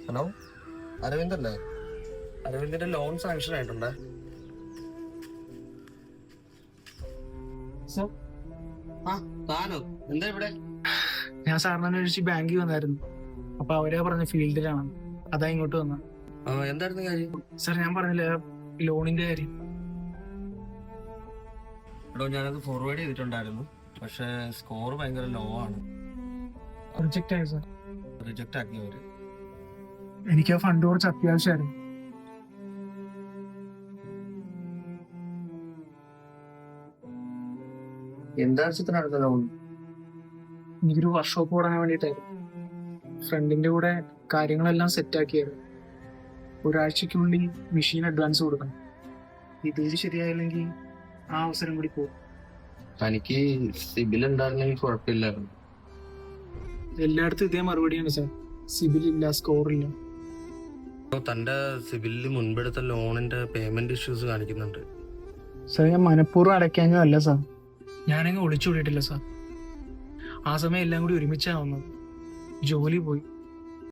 Hello, അരവിന്ദല്ലേ? അരവിന്ദിന്റെ loan sanction ആയിട്ടുണ്ട്. Sir, ആ, താനോ? എന്താ ഇവിടെ? ഞാൻ സാറിനെ അന്വേഷിച്ച് ബാങ്കിൽ വന്നായിരുന്നു. അപ്പൊ അവരാ പറഞ്ഞ ഫീൽഡിലാണ്. അതാ ഇങ്ങോട്ട് വന്ന. എന്തായിരുന്നു കാര്യം? സാർ, ഞാൻ പറഞ്ഞില്ല ലോണിന്റെ കാര്യം. എടോ, ഞാനത് ഫോർവേഡ് ചെയ്തിട്ടുണ്ടായിരുന്നു. പക്ഷെ സ്കോർ ഭയങ്കര ലോ ആണ്. റിജക്റ്റ് ആയി സാർ. റിജക്റ്റ് ആക്കിയവര്. എനിക്ക് ആ ഫണ്ട് കുറച്ച് അത്യാവശ്യമായിരുന്നു. എന്താവശ്യത്തിനടുത്ത ലോൺ? എനിക്കൊരു വർക്ക്ഷോപ്പ് തുടങ്ങാൻ വേണ്ടിയിട്ടായിരുന്നു. ഫ്രണ്ടിന്റെ കൂടെ കാര്യങ്ങളെല്ലാം സെറ്റ് ആക്കിയായിരുന്നു. ഒരാഴ്ചക്കുള്ളിൽ മെഷീൻ അഡ്വാൻസ് കൊടുക്കണം. ഇതുകൂടി ശരിയായില്ലെങ്കിൽ ആ അവസരം കൂടി പോകും. തനിക്ക് സിബിൽ ഉണ്ടായിരുന്നെങ്കിൽ കുഴപ്പമില്ലായിരുന്നു. എല്ലായിടത്തും ഇതേ മറുപടിയാണ് സാർ. സിബിൽ ഇല്ല, സ്കോർ ഇല്ല. തന്റെ സിബിലിൽ മുൻപെടുത്ത ലോണിന്റെ പേയ്മെന്റ് ഇഷ്യൂസ് കാണിക്കുന്നുണ്ട്. സാർ, ഞാൻ മനഃപൂർവ്വം അടയ്ക്കാഞ്ഞതല്ല സാർ. ഞാനങ്ങ് ഒളിച്ചുകൂടിയിട്ടില്ല സാർ. ആ സമയം എല്ലാം കൂടി ഒരുമിച്ചാ വന്നത്. ജോലി പോയി,